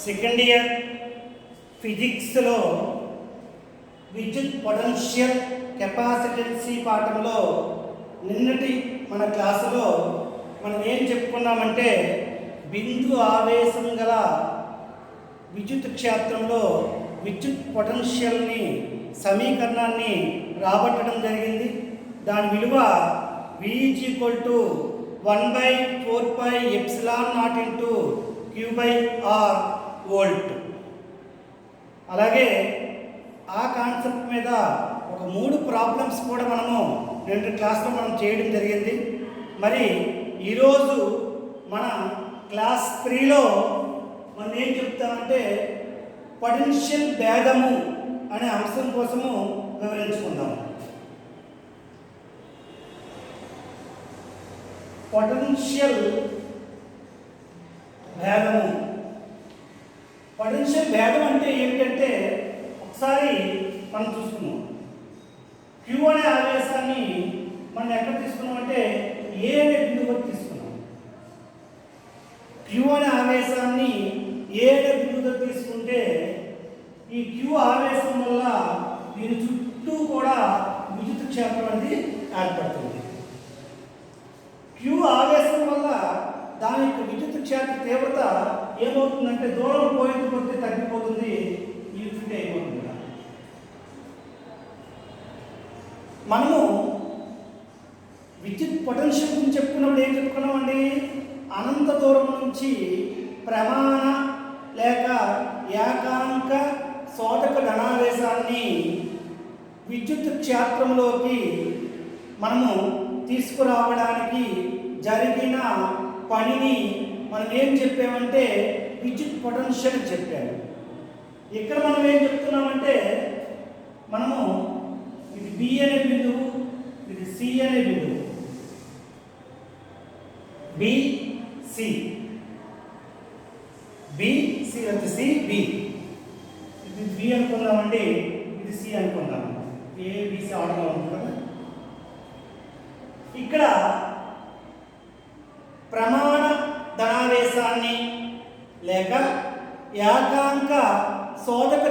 Second year ఫిజిక్స్లో విద్యుత్ potential capacitance పాఠంలో నిన్నటి మన క్లాసులో మనం ఏం చెప్పుకున్నామంటే బిందు ఆవేశం గల విద్యుత్ క్షేత్రంలో విద్యుత్ పొటెన్షియల్ని సమీకరణాన్ని రాబట్టడం జరిగింది. దాని విలువ V=1/4πε0 Q/R వోల్ట్. అలాగే ఆ కాన్సెప్ట్ మీద ఒక 3 ప్రాబ్లమ్స్ కూడా మనము 2 క్లాస్లో మనం చేయడం జరిగింది. మరి ఈరోజు మన క్లాస్ 3లో మనం ఏం చెప్తామంటే పొటెన్షియల్ భేదము అనే అంశం కోసము వివరించుకుందాం. పొటెన్షియల్ భేదము. పొటెన్షియల్ భేదం అంటే ఏమిటంటే ఒకసారి మనం చూసుకున్నాం. క్యూ అనే ఆవేశాన్ని మనం ఎక్కడ తీసుకున్నాం అంటే ఏ అనే బిందువులో తీసుకున్నాం. క్యూ అనే ఆవేశాన్ని ఏ అనే బిందువులో తీసుకుంటే ఈ క్యూ ఆవేశం వల్ల దీని చుట్టూ కూడా విద్యుత్ క్షేత్రం అనేది ఏర్పడుతుంది. క్యూ ఆవేశం వల్ల దాని యొక్క విద్యుత్ క్షేత్ర తీవ్రత ఏమవుతుందంటే దూరం పోయిన కొద్దీ తగ్గిపోతుంది, ఇన్ఫినిటీ అయిపోతుంది. మనము విద్యుత్ పొటెన్షియల్ గురించి చెప్పుకున్నప్పుడు ఏం చెప్పుకున్నామండి? అనంత దూరం నుంచి ప్రమాణ లేక ఏకాంక శోధక ధనావేశాన్ని విద్యుత్ క్షేత్రంలోకి మనము తీసుకురావడానికి జరిగిన పనిని మనం ఏం చెప్పామంటే విద్యుత్ పొటెన్షియల్ చెప్పాము. ఇక్కడ మనం ఏం చెప్తున్నామంటే మనము ఇది బి అనే బిందువు, ఇది సి అనే బిందువు, బిసి బిసి అంటే సి బి, ఇది బి అనుకుందామండి, ఇది సి అనుకుందాం. ఏబిసి ఆర్డర్లో ఉంటుంది కదా. ఇక్కడ ప్రమాణ ధనావేశాన్ని లేక ఏకాంక శోధక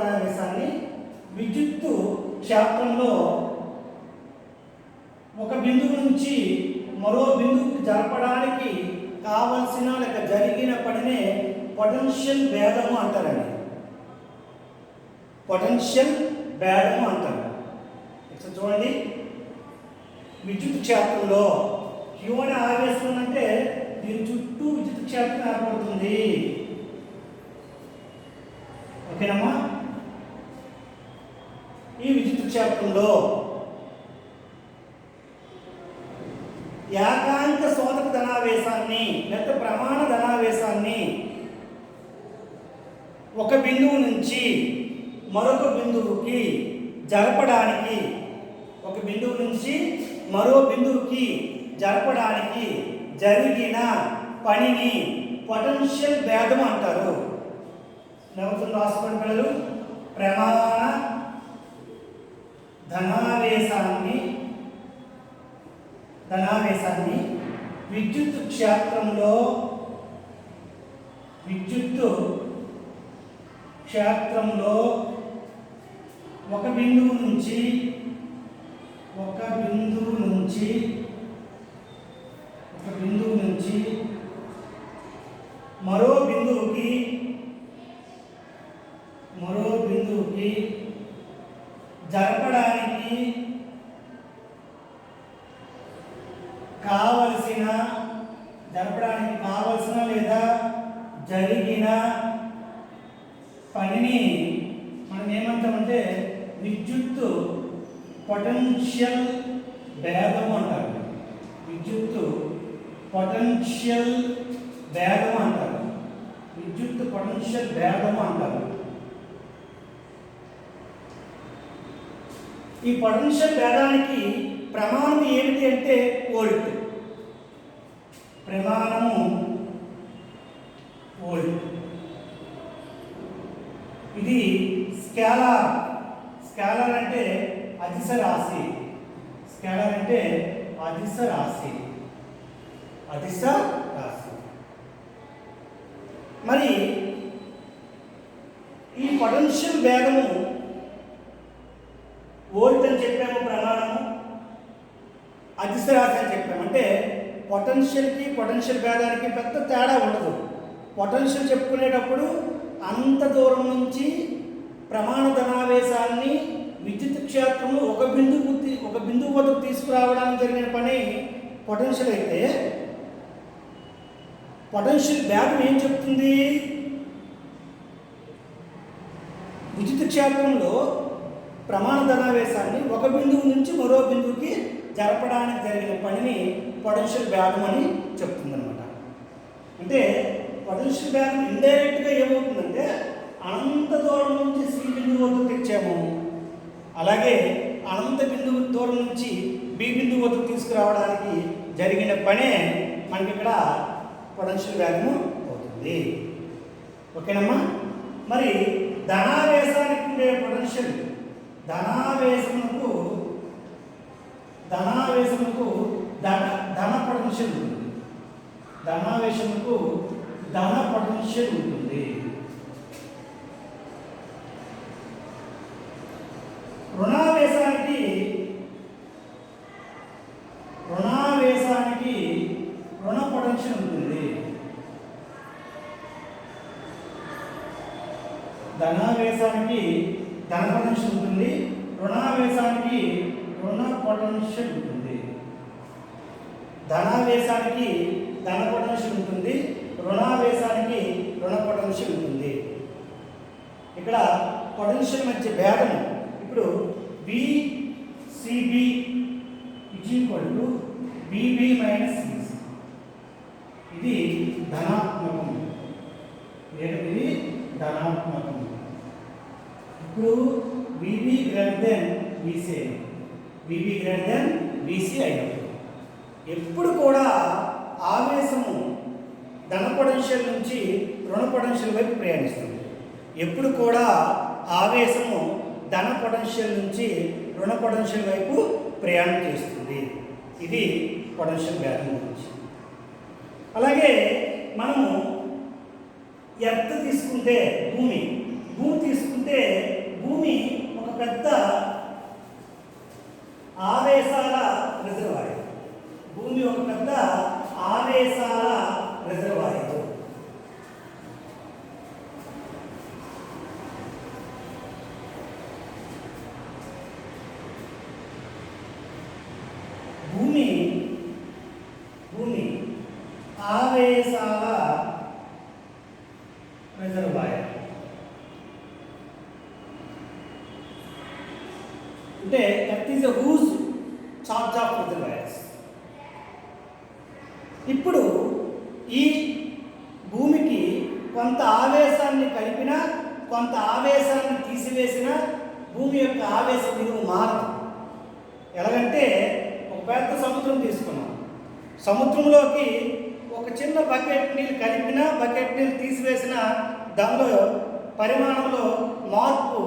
ధనావేశాన్ని విద్యుత్తు క్షేత్రంలో ఒక బిందువు నుంచి మరో బిందువుకి జరపడానికి కావలసిన లేక జరిగిన పనినే పొటెన్షియల్ భేదము అంటారండి. పొటెన్షియల్ భేదము అంటారు. చూడండి, విద్యుత్ క్షేత్రంలో క్యూ అనే ఆవేశం అంటే దీని చుట్టూ విద్యుత్ క్షేత్రం ఏర్పడుతుంది. ఓకేనమ్మా? ఈ విద్యుత్ క్షేత్రంలో ఏకాంక శోధక ధనావేశాన్ని లేదా ప్రమాణ ధనావేశాన్ని ఒక బిందువు నుంచి మరొక బిందువుకి జరపడానికి, ఒక బిందువు నుంచి మరో బిందువుకి జరపడానికి జరిగిన పనిని పొటెన్షియల్ భేదం అంటారు. నవ్వుతున్న రాసుకోండి పిల్లలు. ప్రమాణ ధనావేశాన్ని విద్యుత్ క్షేత్రంలో ఒక బిందువు నుంచి మరో బిందువుకి జరపడానికి కావలసిన లేదా జరిగిన పనిని మనం ఏమంటామంటే విద్యుత్ పొటెన్షియల్ భేదం అంటారు. విద్యుత్ పొటెన్షియల్ భేదం అంటారు. ఈ పొటెన్షియల్ భేదానికి ప్రమాణం ఏమిటి అంటే వోల్ట్. ప్రమాణము వోల్ట్. ఇది స్కేలార్ అంటే అదిశ రాశి. అదిశ రాశి. మరి ఈ పొటెన్షియల్ వేగము వోల్ట్ అని చెప్పాము, ప్రమాణము అతిశరాశి అని చెప్పాము. అంటే పొటెన్షియల్కి పొటెన్షియల్ వేగానికి పెద్ద తేడా ఉండదు. పొటెన్షియల్ చెప్పుకునేటప్పుడు అంత దూరం నుంచి ప్రమాణ ధనావేశాన్ని విద్యుత్ క్షేత్రంలో ఒక బిందువు వద్దకు తీసుకురావడానికి జరిగిన పని పొటెన్షియల్ అయితే, పొటెన్షియల్ వేగం ఏం చెప్తుంది? విద్యుత్ క్షేత్రంలో ప్రమాణ ధనావేశాన్ని ఒక బిందువు నుంచి మరో బిందువుకి జరపడానికి జరిగిన పనిని పొటెన్షియల్ వేగం అని చెప్తుందన్నమాట. అంటే పొటెన్షియల్ వేగం ఇండైరెక్ట్గా ఏమవుతుందంటే అనంత దూరం నుంచి సి బిందువు వద్దకు తెచ్చాము, అలాగే అనంత బిందువు దూరం నుంచి బి బిందువు వద్దకు తీసుకురావడానికి జరిగిన పనే మనకి ఇక్కడ పొటెన్షియల్ వేగము అవుతుంది. ఓకేనమ్మా? మరి ధనావేశానికి ఉండే పొటెన్షియల్, ధనావేశమునకు ధన పొటెన్షియల్ ఉంటుంది. ధనావేశమునకు ధన పొటెన్షియల్ ఉంటుంది. రుణావేశానికి రుణ పొటెన్షియల్ ఉంటుంది. ధనావేశానికి ధన పొటెన్షియల్ ఉంటుంది, రుణావేశానికి రుణ పొటెన్షియల్ ఉంటుంది. ధనావేశానికి ధన పొటెన్షియల్ ఉంటుంది, రుణావేశానికి రుణ పొటెన్షియల్ ఉంటుంది. ఇక్కడ పొటెన్షియల్ మధ్య భేదం ఇప్పుడు VCB = BB - CC. ఇది ధనాత్మకం, ఇది ధనాత్మకం. ఇప్పుడు VB > VC, VB > VC అయినప్పుడు ఎప్పుడు కూడా ఆవేశము ధన పొటెన్షియల్ నుంచి రుణ పొటెన్షియల్ వైపు ప్రయాణిస్తుంది. ఎప్పుడు కూడా ఆవేశము ధన పొటెన్షియల్ నుంచి రుణ పొటెన్షియల్ వైపు ప్రయాణం చేస్తుంది. ఇది పొటెన్షియల్ వేగం గురించి. అలాగే మనము ఎర్త్ తీసుకుంటే, భూమి తీసుకుంటే, భూమి ఒక పెద్ద ఆవేశాల రిజర్వాయర్. భూమి ఒక పెద్ద ఆవేశాల రిజర్వాయర్. భూమి ఆవేశాల రిజర్వాయర్. అంటే that is a huge charge of reservoirs. ఇప్పుడు ఈ భూమికి కొంత ఆవేశాన్ని కలిపిన, కొంత ఆవేశాన్ని తీసివేసిన భూమి యొక్క ఆవేశ విలువ మారదు. ఎలాగంటే ఒక పెద్ద సముద్రం తీసుకున్నాం, సముద్రంలోకి ఒక చిన్న బకెట్ నీళ్ళు కలిపినా, బకెట్ నీళ్ళు తీసివేసిన దానిలో పరిమాణంలో మార్పు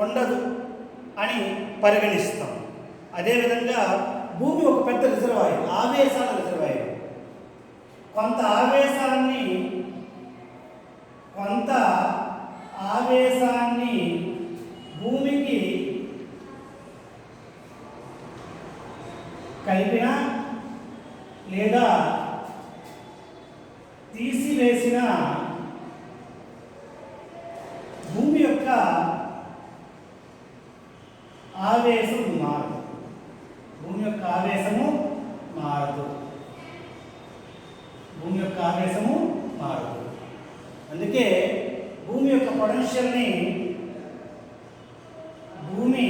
ఉండదు అని పరిగణిస్తాం. అదేవిధంగా భూమి ఒక పెద్ద రిజర్వాయర్, ఆవేశాల రిజర్వాయర్. కొంత ఆవేశాన్ని భూమికి కలిపిన లేదా తీసివేసిన భూమి యొక్క ఆవేశం మారదు. భూమి యొక్క ఆవేశము మారదు. భూమి యొక్క ఆవేశము మారదు. అందుకే భూమి యొక్క పొటెన్షియల్ని భూమి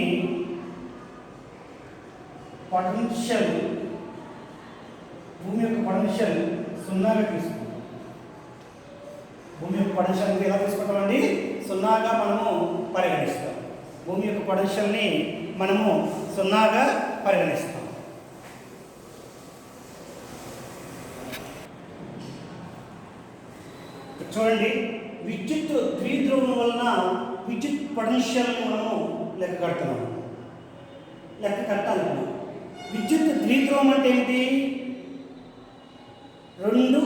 యొక్క పొటెన్షియల్ సున్నాగా తీసుకుంటాం. భూమి యొక్క పొటెన్షియల్ ఎలా తీసుకుంటామండి? సున్నాగా మనము పరిగణిస్తాం. భూమి యొక్క పొటెన్షియల్ని మనము సున్నాగా పరిగణిస్తాం. చూడండి, విద్యుత్ ద్విధ్రువం వలన విద్యుత్ పొటెన్షియల్ని మనము లెక్క కట్టాలి. విద్యుత్ ద్విధ్రువం అంటే ఏంటి? రెండు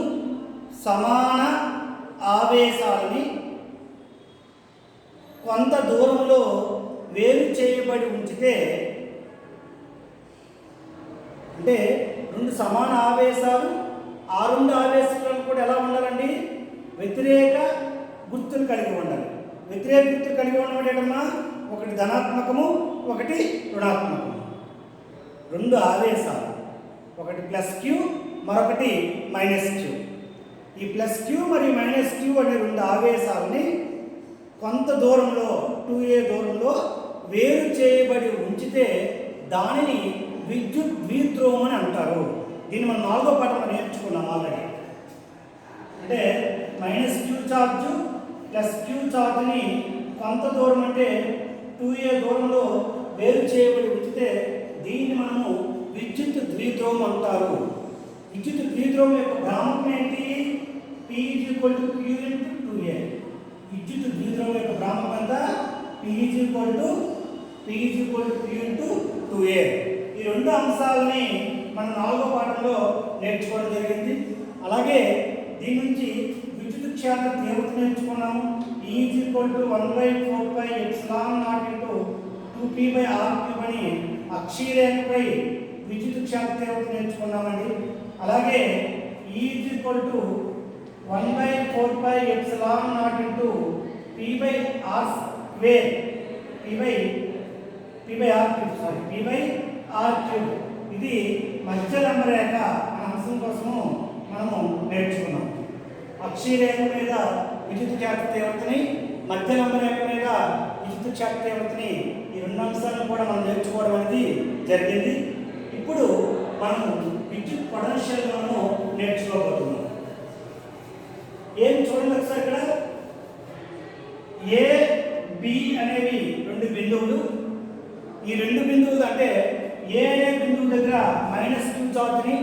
సమాన ఆవేశాలని కొంత దూరంలో వేరు చేయబడి ఉంచితే, అంటే రెండు సమాన ఆవేశాలు, ఆ రెండు ఆవేశాలు కూడా ఎలా ఉండాలండి? వ్యతిరేక గుర్తులు కలిగి ఉండాలి. వ్యతిరేక గుర్తులు కలిగి ఉండడం ఏంటమ్మా? ఒకటి ధనాత్మకము, ఒకటి రుణాత్మకము. రెండు ఆవేశాలు, ఒకటి ప్లస్ క్యూ, మరొకటి మైనస్ క్యూ. ఈ ప్లస్ క్యూ మరియు మైనస్ క్యూ అనే రెండు ఆవేశాలని కొంత దూరంలో 2a దూరంలో వేరు చేయబడి ఉంచితే దానిని విద్యుత్ ద్విధ్రువం అని అంటారు. దీన్ని మనం 4వ పాఠంలో నేర్చుకున్నాం ఆల్రెడీ. అంటే minus q charge plus q ఛార్జ్ని కొంత దూరం అంటే 2a దూరంలో వేరు చేయబడి ఉంచితే దీన్ని మనము విద్యుత్ ద్విధ్రువం అంటారు. విద్యుత్ ద్విధ్రువం యొక్క భ్రామకం ఏంటి? P = Q × 2a. విద్యుత్ ద్విధ్రువం యొక్క భ్రామకం ఎంత? P = Q × 2a. ఈ రెండు అంశాలని మనం 4వ పాఠంలో నేర్చుకోవడం జరిగింది. అలాగే దీని నుంచి విద్యుత్ క్షేత్ర తీవ్రత నేర్చుకున్నాము. E = 1/4πε0 × 2p/r³ అని అక్షీరేఖపై విద్యుత్ క్షేత్ర తీవ్రత నేర్చుకున్నామండి. అలాగే E = 1/4πε0 × p/r³. ఇది మధ్య లంబరేఖ అంశం కోసము మనము నేర్చుకున్నాం. అక్షీరేఖ మీద విద్యుత్ క్షేత్ర తీవ్రతని, మధ్య లంబరేఖ మీద విద్యుత్ క్షేత్ర తీవ్రతని, ఈ రెండు అంశాలను కూడా మనం నేర్చుకోవడం అనేది జరిగింది. ఇప్పుడు మనము విద్యుత్ పొటెన్షియల్ మనము నేర్చుకోబోతున్నాం. ఏం చూడండి ఒకసారి ఇక్కడ ఏ బి అనేవి రెండు బిందువులు. ఈ రెండు బిందువులు అంటే ఏ అనే బిందువు దగ్గర మైనస్ క్యూ ఛార్జ్ని,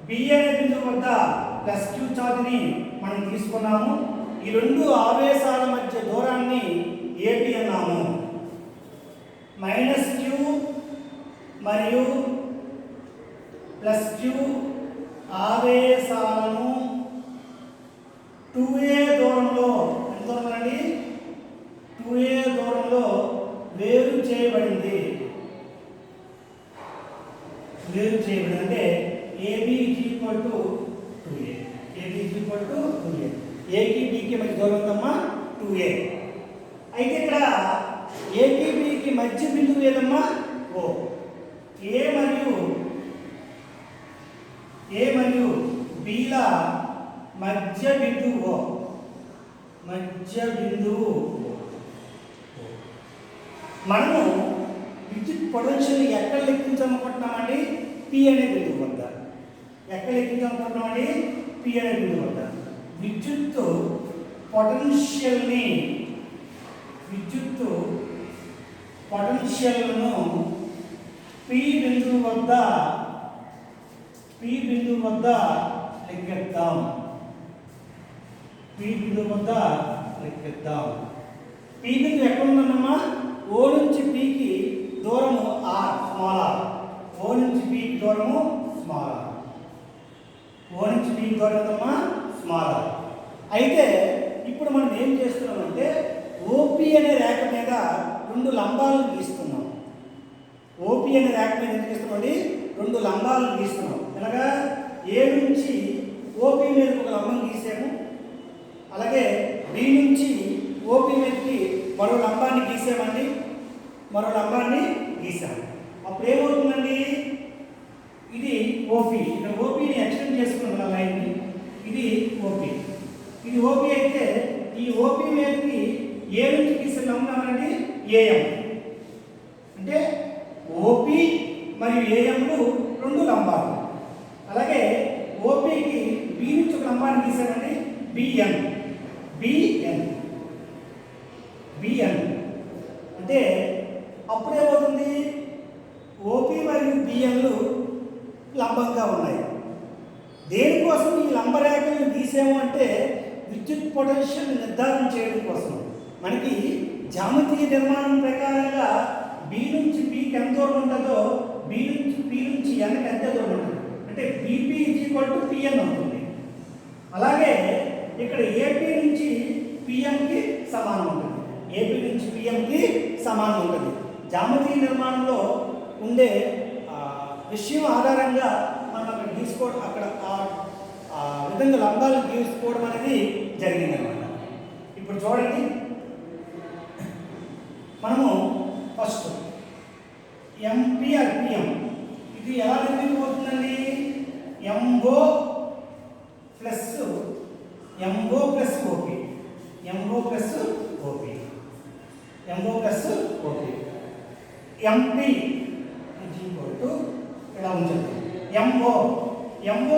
బి అనే బిందువు వద్ద ప్లస్ క్యూ ఛార్జ్ని మనం తీసుకున్నాము. ఈ రెండు ఆవేశాల మధ్య దూరాన్ని ఏబి అన్నాము. మైనస్ క్యూ మరియు ప్లస్ క్యూ ఆవేశాలను 2a దూరంలో, ఎంత దూరం అండి? 2a దూరంలో వేరు చేయబడింది. వేరు చేయబడింది అంటే AB = 2a. AB = 2a. ఏకి బికి మధ్య దూరం ఎంతమ్మా? 2a. అయితే ఇక్కడ ఏకి బికి మధ్య బిందువు ఏదమ్మా? O. ఏ మరియు బిల మధ్య బిందువు మనము విద్యుత్ పొటెన్షియల్ ఎక్కడ లెక్కించాలనుకుంటున్నామండి? P అనే బిందువు వద్ద. ఎక్కడ లెక్కించాలనుకుంటున్నామండి? P అనే బిందువు వద్ద. విద్యుత్ పొటెన్షియల్ను P బిందువు వద్ద లెక్కిద్దాం. P బిందువు ఎక్కడ ఉందన్నమ్మా? O నుంచి Pకి దూరము r, స్మాల్ r. O నుంచి Pకి దూరము స్మాల్ r. O నుంచి Pకి దూరం ఎంతమ్మా? Small r. అయితే ఇప్పుడు మనం ఏం చేస్తున్నామంటే OP అనే రేఖ మీద రెండు లంబాలను గీస్తున్నాం. OP అనే రేఖ మీద ఏం చేస్తున్నామండి? రెండు లంబాలను గీస్తున్నాం. అనగా A నుంచి OP మీదకి ఒక లంబం గీసాము. అలాగే B నుంచి OP మీదకి మరో లంబాన్ని గీసామండి. అప్పుడు ఏమవుతుందండి? ఇది OP. ఇక్కడ OPని ఎక్స్టెండ్ చేసుకున్నాం లైన్ని. ఇది OP. ఇది OP అయితే ఈ OP మీదకి A నుంచి గీసే లంబం ఏమండి? AM. అంటే OP మరియు AMలు రెండు లంబాలు. అలాగే OPకి B నుంచి ఒక లంబాన్ని గీసామండి. BN. అంటే అప్పుడేమవుతుంది? OP మరియు BNలు లంబంగా ఉన్నాయి. దేనికోసం ఈ లంబరేఖలను గీసాము అంటే విద్యుత్ పొటెన్షియల్ నిర్ధారణ చేయడం కోసం. మనకి జ్యామితీయ నిర్మాణం ప్రకారంగా B నుంచి Pకి ఎంత దూరం ఉంటుందో P నుంచి Nకి ఎంత దూరం ఉంటుంది. అంటే BP = PN అవుతుంది. అలాగే ఇక్కడ ఏపీ నుంచి పిఎంకి సమానం ఉంటుంది. ఏపీ నుంచి పిఎంకి సమానం ఉంటుంది. జామెట్రీ నిర్మాణంలో ఉండే విషయం ఆధారంగా మనం అక్కడ గీసుకోవడం, అక్కడ ఆ విధంగా లంబాలు గీసుకోవడం అనేది జరిగిందన్నమాట. ఇప్పుడు చూడండి, మనము ఫస్ట్ ఎంపీ ఆర్పిఎం ఇది ఎలా నిర్మించబోతుందండి? MO plus OP, MO plus OP, MO plus OP. MP ఇలా ఉంచండి. ఎంఓ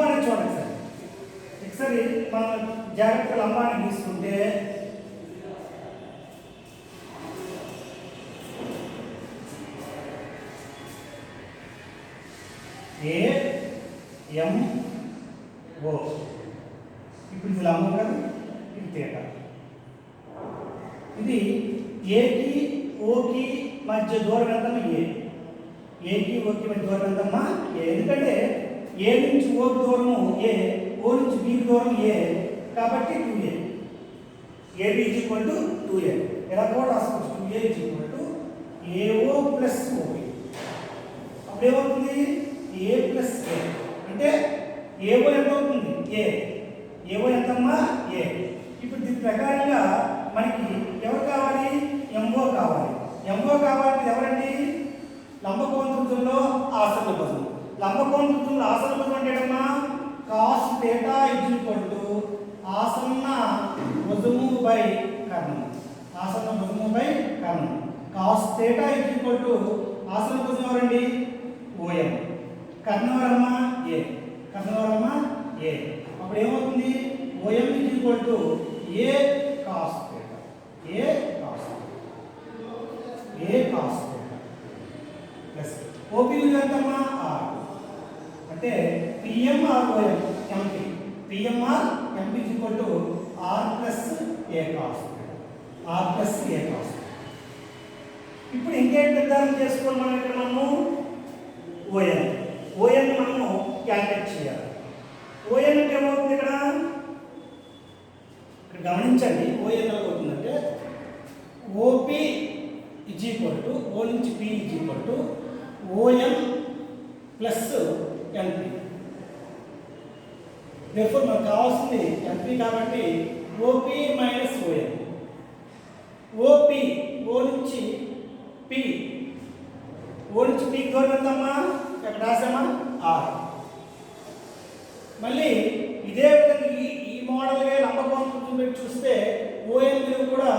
అనేది చూడండి సార్, ఒకసారి మనం జాగ్రత్తగా లంబాన్ని తీసుకుంటే ఏఎంఓ. ఇప్పుడు ఇది లంబం కదా, ఇది తీట. ఇది ఏకి ఓకి మధ్య దూరం ఎంతమ్మా? ఏకి ఓకి మధ్య దూరం ఎంతమ్మా? ఎందుకంటే ఏ నుంచి ఓకి దూరము ఏ, ఓ నుంచి బీకి దూరం ఏ, కాబట్టి 2a. AB equal to 2a. ఎలా కూడా రాసుకోవచ్చు, 2a equal to AO plus OP. అప్పుడు ఏమవుతుంది? ఏ ప్లస్ ఏ అంటే ఏఓ ఎంత అవుతుంది? ఏ. ఏఓ ఎంతమ్మా? ఏ. ఇప్పుడు దీని ప్రకారంగా మనకి ఎవరు కావాలి? ఎంఓ కావాలి. ఎంఓ కావాలంటే ఎవరండి? లంబకోణ త్రిభుజంలో ఆసన్న భుజం. లంబకోణ త్రిభుజంలో ఆసన్న భుజం అంటే ఏంటమ్మా? కాస్ థీటా ఈక్వల్ టు ఆసన్న భుజము బై కర్ణం. ఆసన్న భుజము బై కర్ణం. కాస్ థీటా ఈక్వల్ టు ఆసన్న భుజం ఎవరండి? ఓఎం. కర్ణం ఎవరమ్మా? ఏ. కర్ణం ఎవరమ్మా? ఏ. అప్పుడు ఏమవుతుంది? OM equal to A cos theta. A cos theta plus OP విలువ ఎంతమ్మా? ఆర్. అంటే PMR OM MP. PMR MP equal to R plus A cos theta. R plus A cos. ఇప్పుడు ఇంకేం నిర్ధారణ చేసుకోవాలి మనం? ఇక్కడ మనము ఓఎన్ మనము క్యాల్కులేట్ చేయాలి. ఓఎన్ అంటే ఏమవుతుంది? ఇక్కడ గమనించండి, ఓఎన్ ఎలా అవుతుందంటే OP is equal to O నుంచి P is equal to OM plus NP. Therefore మనకు కావాల్సింది ఎన్పి కాబట్టి OP minus OM. OP O నుంచి పి, ఓ నుంచి పీకి దూరం ఎంతమ్మా? ఎక్కడ రాసామా? ఆర్. మళ్ళీ ఇదే విధంగా ఈ మోడల్గా లంబకోణం పెట్టి చూస్తే ఓఎన్ విలువ కూడా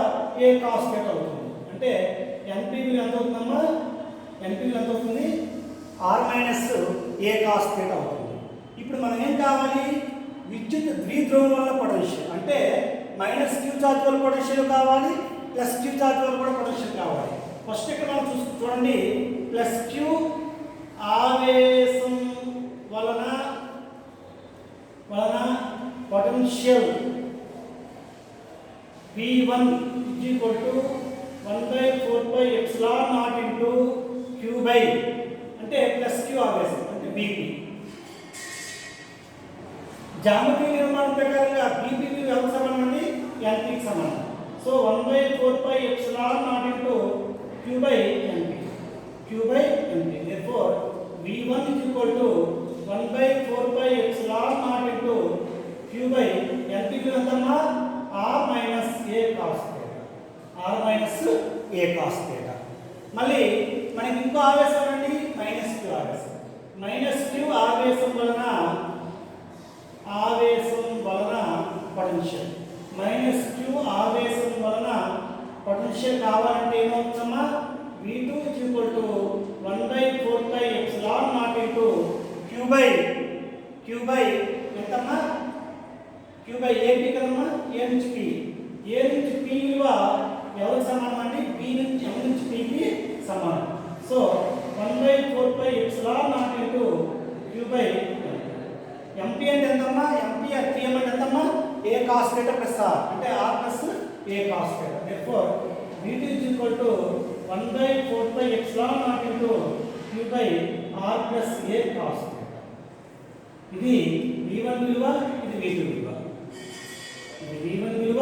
ఏ కాస్ థీటా అవుతుంది. అంటే ఎన్పి విలువ ఎంత అవుతుందమ్మా? ఎన్పి విలువ ఎంత అవుతుంది? R minus A cos theta అవుతుంది. ఇప్పుడు మనం ఏం కావాలి? విద్యుత్ ద్విధ్రువం వల్ల పొటెన్షియల్ అంటే మైనస్ క్యూ చార్జ్ వల్ల పొటెన్షియల్ కావాలి, ప్లస్ క్యూ చార్జ్ వల్ల కూడా పొటెన్షియల్ కావాలి. ఫస్ట్ ఇక్కడ మనం చూడండి, ప్లస్ క్యూ ఆవేశం వలన potential V1 is equal to 1/4 epsilon naught into Q by అంటే ప్లస్ క్యూ ఆవేశం అంటే బీపీ. జామెట్రీ నిర్మాణం ప్రకారంగా బీపీ ఎవరికి సమానం అండి? ఎన్పీకి సమానం. So 1/4 epsilon naught into Q by NP. Therefore V1 is equal to 1/4 epsilon naught into Q by NP ఎంతమ్మా? R minus A cos theta. R minus A cos theta. మళ్ళీ మనకి ఇంకో ఆవేశం అండి, మైనస్ క్యూ ఆవేశం. మైనస్ క్యూ ఆవేశం వలన potential. Minus Q ఆవేశం వలన పొటెన్షియల్ కావాలంటే ఏమవుతుందమ్మా? V2 is equal to 1/4 epsilon naught into Q by ఎంతమ్మా? Q by AP కదమ్మా? A నుంచి P. A నుంచి P విలువ ఎవరికి సమానం అంటే B నుంచి M నుంచి P కి సమానం. So 1/4 epsilon naught into Q by MP అంటే ఎంతమ్మా? MP PM అంటే ఎంతమ్మా? A cos theta plus R అంటే R plus A cos theta. Therefore V2 is equal to 1/4 epsilon naught into Q by R plus A cos theta. ఇది V1 విలువ, ఇది V2 విలువ. ఇది v1 విలువ,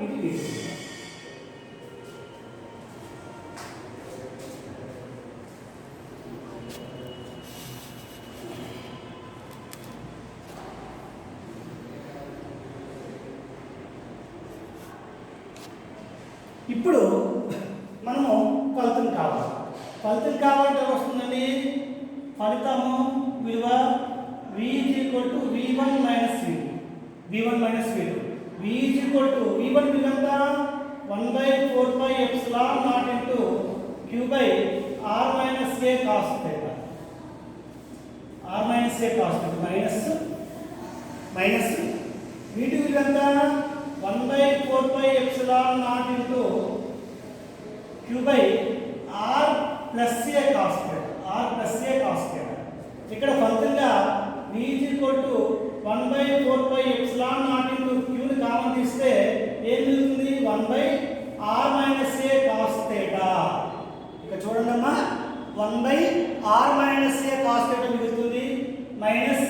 ఇది v2 విలువ. ఇప్పుడు మనము ఫలితం కావాలి. ఫలితం కావాలంటే వస్తుందండి ఫలితము విలువ v v1 v2 v1 v2 v v1 విలువ ఎంత 1/4πε0 into q by r minus a cos theta r minus a cos theta minus v2 విలువ ఎంత 1/4πε0 into q by r plus a cos theta ఇక్కడ ఫలితంగా v 1/4πε0 into q ని common తీస్తే ఏం మిగులుతుంది 1/r minus a cos theta. ఇక్కడ చూడండి అమ్మా 1/r minus a cos theta మిగులుతుంది minus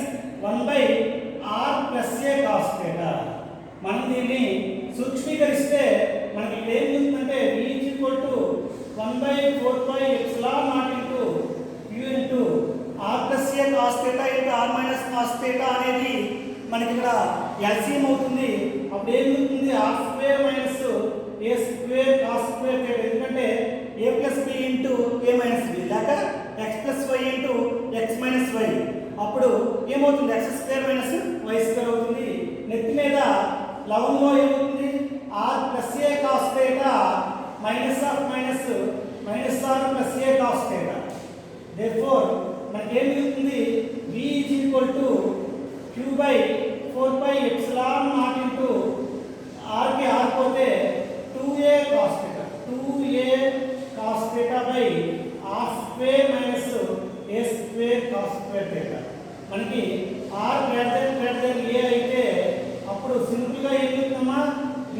1/r plus a cos theta. మనం దీన్ని సూక్ష్మీకరిస్తే మనకి ఏం మిగులుతుందంటే v 1/4πε0 into q into r plus a cos theta into r minus cos theta అనేది మనకి ఇక్కడ LCM అవుతుంది. అప్పుడు ఏం మిగులుతుంది r square minus a square cos square theta. ఎందుకంటే a plus b into a minus b లేక x plus y into x minus y. అప్పుడు ఏమవుతుంది x square minus y square అవుతుంది. నెత్తి మీద లవంలో ఏమవుతుంది r plus a cos theta minus of minus r plus a cos theta. therefore మనకి ఏం మిగులుతుంది v q by 4πε0 into r కి r పోతే 2a cos theta by r square minus a square cos square theta. మనకి r greater than a అయితే అప్పుడు simple గా ఏం మిగులుతుందమ్మా v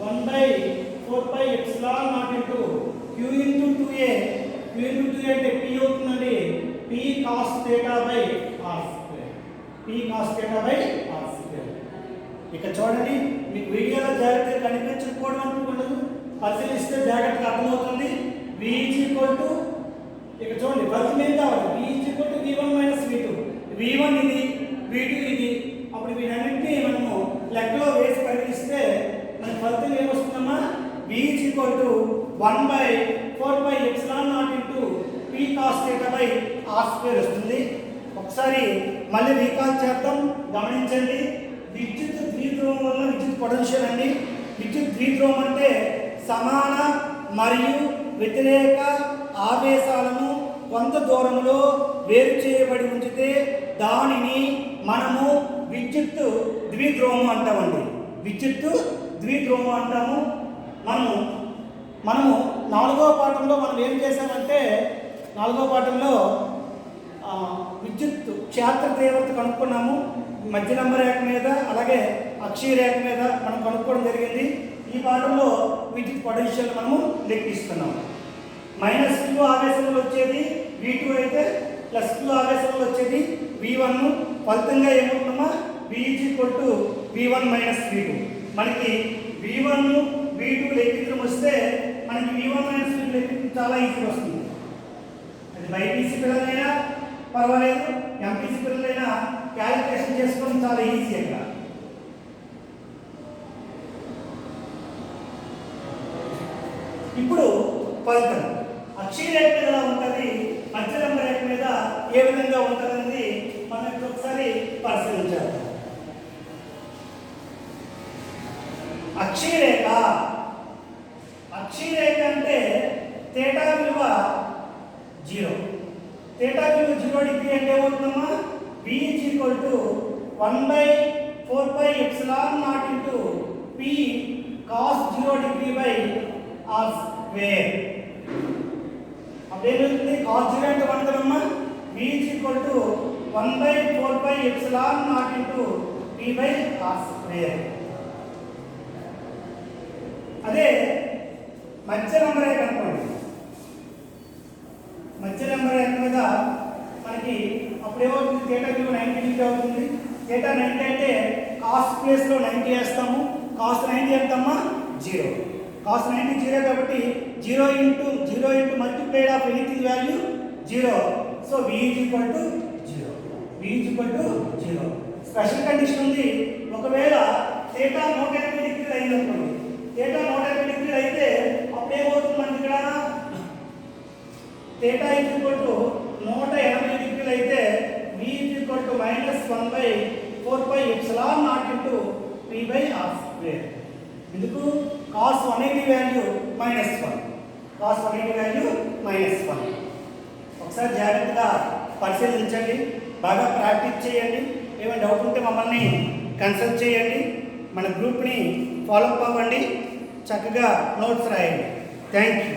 1/4πε0 into q into 2a అంటే p అవుతుందండి p cos theta by r square ఇక్కడ చూడండి మీకు వీడియోలో జాగ్రత్తగా కనిపించకపోవడం అనుకుంటున్నాను. పరిశీలిస్తే జాగ్రత్తగా అర్థమవుతుంది. v ఇక్కడ చూడండి ఫలితం ఏం కావాలి v v1 v2 v1 ఇది v2 ఇది. అప్పుడు వీటన్నింటినీ మనము లెక్కలో వేసి పరిగణిస్తే మన ఫలితం ఏమొస్తుందమ్మా v 1/4πε0 into p cos theta by r square వస్తుంది. ఒకసారి మళ్ళీ రీకాల్ చేద్దాం. గమనించండి, విద్యుత్ ద్విధ్రువం వల్ల విద్యుత్ పొటెన్షియల్ అండి. విద్యుత్ ద్విధ్రువం అంటే సమాన మరియు వ్యతిరేక ఆవేశాలను కొంత దూరంలో వేరు చేయబడి ఉంచితే దానిని మనము విద్యుత్ ద్విధ్రువం అంటామండి. విద్యుత్ ద్విధ్రువం అంటాము. మనము 4వ పాఠంలో మనం ఏం చేసామంటే 4వ పాఠంలో విద్యుత్ క్షేత్ర తీవ్రత కనుక్కున్నాము. మధ్యనంబ రేఖ మీద అలాగే అక్షీయ రేఖ మీద మనం కనుక్కోవడం జరిగింది. ఈ పాఠంలో విద్యుత్ పొటెన్షియల్ మనము లెక్కిస్తున్నాము. -q ఆవేశంలో వచ్చేది v2 అయితే +q ఆవేశంలో వచ్చేది v1. ఫలితంగా ఏమవుతుందమ్మా v v1 - v2. మనకి v1 v2 లెక్కించడం వస్తే మనకి v1 - v2 లెక్కించడం చాలా ఈజీగా వస్తుంది. అది బైపీసీ పిల్లలైనా పర్వాలేదు, ఎంపీసీ పిల్లలైనా క్యాలిక్యులేషన్ చేసుకోవడం చాలా ఈజీ. అక్కడ ఇప్పుడు ఫలితం అక్షీయ రేఖ మీద ఎలా ఉంటుంది, మధ్యనంబ రేఖ మీద ఏ విధంగా ఉంటుందనేది మనం ఇప్పుడు ఒకసారి పరిశీలించాలి. అక్షీయ రేఖ అంటే θ విలువ 0. θ విలువ 0 డిగ్రీ అంటే ఏమవుతుందమ్మా v 1/4πε0 into p cos 0 degree by r square. అదేంటంటే cos 0 అంటే 1 కదమ్మా v 1/4πε0 into p by r square. అదే మధ్య నంబర్ రేఖ అనుకోండి. మధ్య నంబర్ రేఖ మీద మనకి అప్పుడు ఏమవుతుంది θ విలువ 90 డిగ్రీ అవుతుంది. θ 90 అంటే కాస్ ప్లేస్లో 90 వేస్తాము. కాస్ 90 ఎంతమ్మా 0. కాస్ 90 0 కాబట్టి 0 into multiplied of anything value 0. So v is equal to 0. v is equal to 0. Special condition ఉంది. ఒకవేళ θ 180 డిగ్రీలు అయిందనుకోండి, θ 180 డిగ్రీలు అయితే అప్పుడు ఏమవుతుంది మనకి ఇక్కడ θ ఈజ్ ఈక్వల్ టు 180 డిగ్రీలు అయితే v is equal to -1/4πε0 into p/r². ఎందుకు cos 180 వాల్యూ -1, cos 180 వాల్యూ -1. ఒకసారి జాగ్రత్తగా పరిశీలించండి, బాగా ప్రాక్టీస్ చేయండి. ఏమైనా డౌట్ ఉంటే మమ్మల్ని కన్సల్ట్ చేయండి. మన గ్రూప్ని ఫాలో అప్ అవ్వండి, చక్కగా నోట్స్ రాయండి. Thank you.